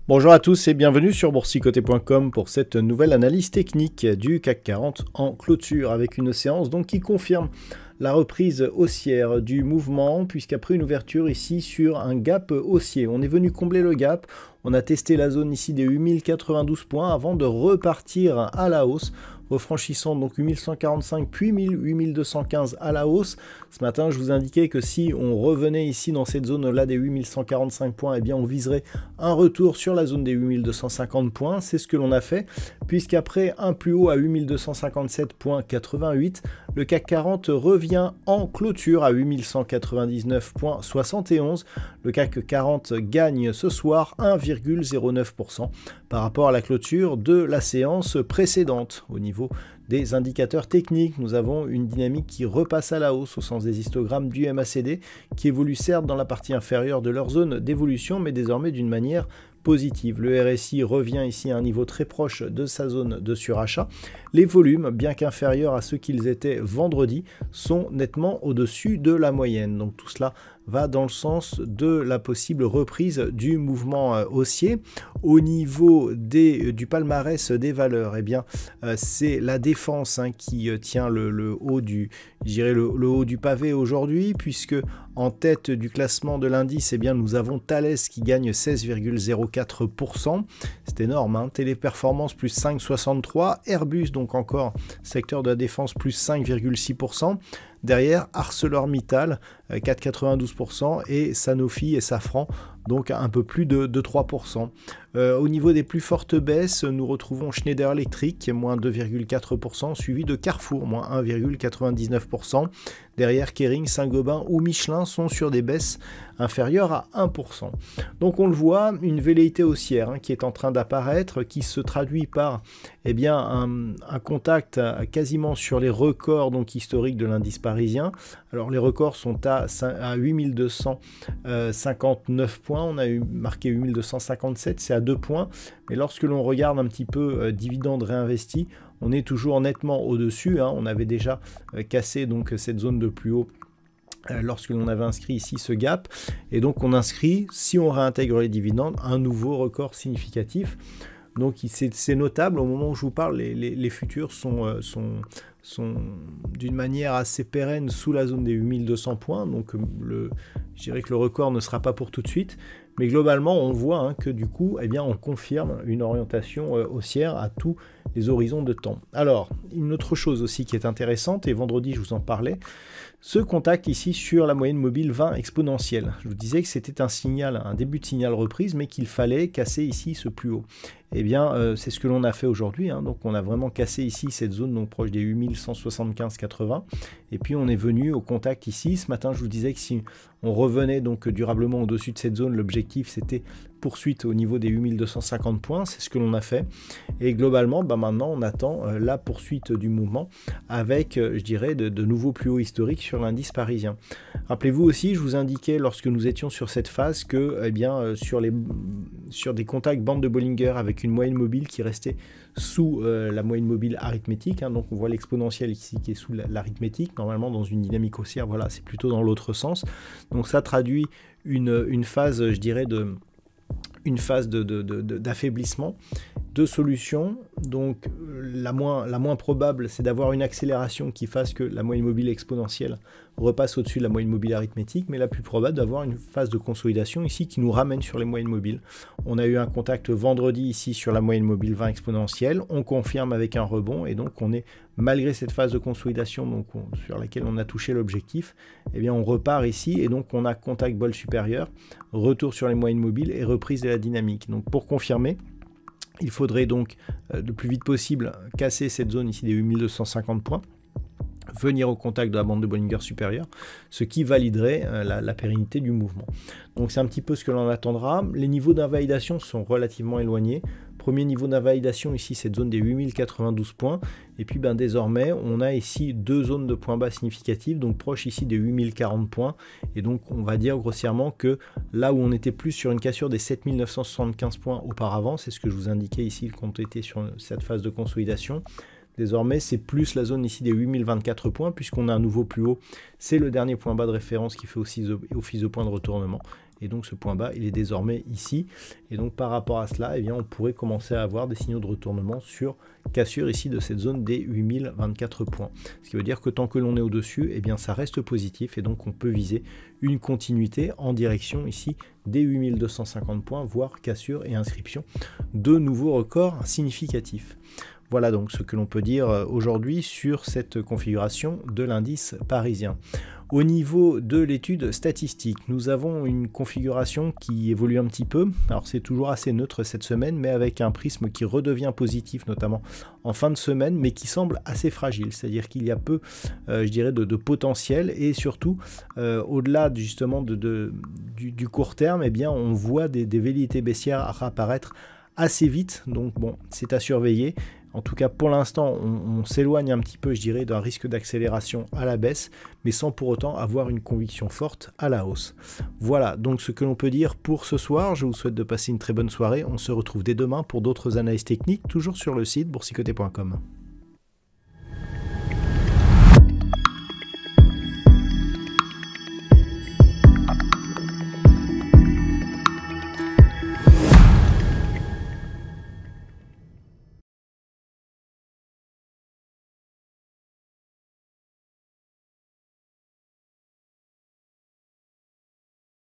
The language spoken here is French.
Bonjour à tous et bienvenue sur boursicoté.com pour cette nouvelle analyse technique du CAC 40 en clôture avec une séance donc qui confirme la reprise haussière du mouvement puisqu'après une ouverture ici sur un gap haussier, on est venu combler le gap, on a testé la zone ici des 8092 points avant de repartir à la hausse, refranchissant donc 8145 puis 8215 à la hausse. Ce matin, je vous indiquais que si on revenait ici dans cette zone-là des 8145 points, eh bien on viserait un retour sur la zone des 8250 points. C'est ce que l'on a fait, puisqu'après un plus haut à 8257,88, le CAC 40 revient en clôture à 8199,71. Le CAC 40 gagne ce soir 1,09% par rapport à la clôture de la séance précédente. Au niveau des indicateurs techniques, nous avons une dynamique qui repasse à la hausse au sens des histogrammes du MACD, qui évolue certes dans la partie inférieure de leur zone d'évolution, mais désormais d'une manière positive. Le RSI revient ici à un niveau très proche de sa zone de surachat. Les volumes, bien qu'inférieurs à ceux qu'ils étaient vendredi, sont nettement au-dessus de la moyenne. Donc tout cela va dans le sens de la possible reprise du mouvement haussier. Au niveau du palmarès des valeurs, eh bien, c'est la défense qui tient le haut du, le haut du pavé aujourd'hui, puisque en tête du classement de l'indice, eh bien, nous avons Thales qui gagne 16,04%. C'est énorme, Téléperformance plus 5,63%, Airbus donc encore secteur de la défense plus 5,6%. Derrière, ArcelorMittal, 4,92% et Sanofi et Safran, donc un peu plus de 3%. Au niveau des plus fortes baisses, nous retrouvons Schneider Electric, moins 2,4%, suivi de Carrefour, moins 1,99%. Derrière, Kering, Saint-Gobain ou Michelin sont sur des baisses inférieures à 1%. Donc on le voit, une velléité haussière qui est en train d'apparaître, qui se traduit par un contact quasiment sur les records donc, historiques de l'indice parisien. Alors les records sont à 8259 points, on a marqué 8257, c'est à 2 points, mais lorsque l'on regarde un petit peu dividendes réinvestis, on est toujours nettement au-dessus, on avait déjà cassé donc cette zone de plus haut lorsque l'on avait inscrit ici ce gap, et donc on inscrit, si on réintègre les dividendes, un nouveau record significatif. Donc c'est notable, au moment où je vous parle, les futurs sont d'une manière assez pérenne sous la zone des 8200 points, donc je dirais que le record ne sera pas pour tout de suite, mais globalement on voit que du coup on confirme une orientation haussière à tous les horizons de temps. Alors, une autre chose aussi qui est intéressante, et vendredi je vous en parlais, ce contact ici sur la moyenne mobile 20 exponentielle. Je vous disais que c'était un signal, un début de signal reprise, mais qu'il fallait casser ici ce plus haut. Eh bien, c'est ce que l'on a fait aujourd'hui. Donc, on a vraiment cassé ici cette zone donc proche des 8175,80. Et puis, on est venu au contact ici. Ce matin, je vous disais que si on revenait donc durablement au-dessus de cette zone, l'objectif, c'était poursuite au niveau des 8250 points. C'est ce que l'on a fait. Et globalement, maintenant, on attend la poursuite du mouvement avec, je dirais, de nouveaux plus hauts historiques sur l'indice parisien. Rappelez-vous aussi, je vous indiquais lorsque nous étions sur cette phase que sur des contacts bandes de Bollinger avec une moyenne mobile qui restait sous la moyenne mobile arithmétique, donc on voit l'exponentielle ici qui est sous l'arithmétique, normalement dans une dynamique haussière, voilà, c'est plutôt dans l'autre sens. Donc ça traduit une phase, je dirais, d'affaiblissement, de solutions. Donc la moins probable, c'est d'avoir une accélération qui fasse que la moyenne mobile exponentielle repasse au-dessus de la moyenne mobile arithmétique, mais la plus probable d'avoir une phase de consolidation ici qui nous ramène sur les moyennes mobiles. On a eu un contact vendredi ici sur la moyenne mobile 20 exponentielle, on confirme avec un rebond, et donc on est, malgré cette phase de consolidation sur laquelle on a touché l'objectif, on repart ici, et donc on a contact bol supérieur, retour sur les moyennes mobiles et reprise de la dynamique. Donc pour confirmer, il faudrait donc le plus vite possible casser cette zone ici des 8250 points, venir au contact de la bande de Bollinger supérieure, ce qui validerait la pérennité du mouvement. Donc c'est un petit peu ce que l'on attendra. Les niveaux d'invalidation sont relativement éloignés. Premier niveau d'invalidation ici, cette zone des 8092 points. Et puis désormais, on a ici deux zones de points bas significatives, donc proche ici des 8040 points. Et donc on va dire grossièrement que là où on était plus sur une cassure des 7975 points auparavant, c'est ce que je vous indiquais ici quand on était sur cette phase de consolidation. Désormais, c'est plus la zone ici des 8024 points, puisqu'on a un nouveau plus haut. C'est le dernier point bas de référence qui fait aussi office de point de retournement. Et donc ce point bas, il est désormais ici. Et donc par rapport à cela, eh bien, on pourrait commencer à avoir des signaux de retournement sur cassure ici de cette zone des 8024 points. Ce qui veut dire que tant que l'on est au-dessus, eh bien, ça reste positif. Et donc on peut viser une continuité en direction ici des 8250 points, voire cassure et inscription de nouveaux records significatifs. Voilà donc ce que l'on peut dire aujourd'hui sur cette configuration de l'indice parisien. Au niveau de l'étude statistique, nous avons une configuration qui évolue un petit peu. Alors c'est toujours assez neutre cette semaine, mais avec un prisme qui redevient positif, notamment en fin de semaine, mais qui semble assez fragile. C'est-à-dire qu'il y a peu, je dirais, de potentiel, et surtout, au-delà justement du court terme, eh bien, on voit des velléités baissières apparaître assez vite. Donc bon, c'est à surveiller. En tout cas, pour l'instant, on s'éloigne un petit peu, je dirais, d'un risque d'accélération à la baisse, mais sans pour autant avoir une conviction forte à la hausse. Voilà donc ce que l'on peut dire pour ce soir. Je vous souhaite de passer une très bonne soirée. On se retrouve dès demain pour d'autres analyses techniques, toujours sur le site boursicoté.com.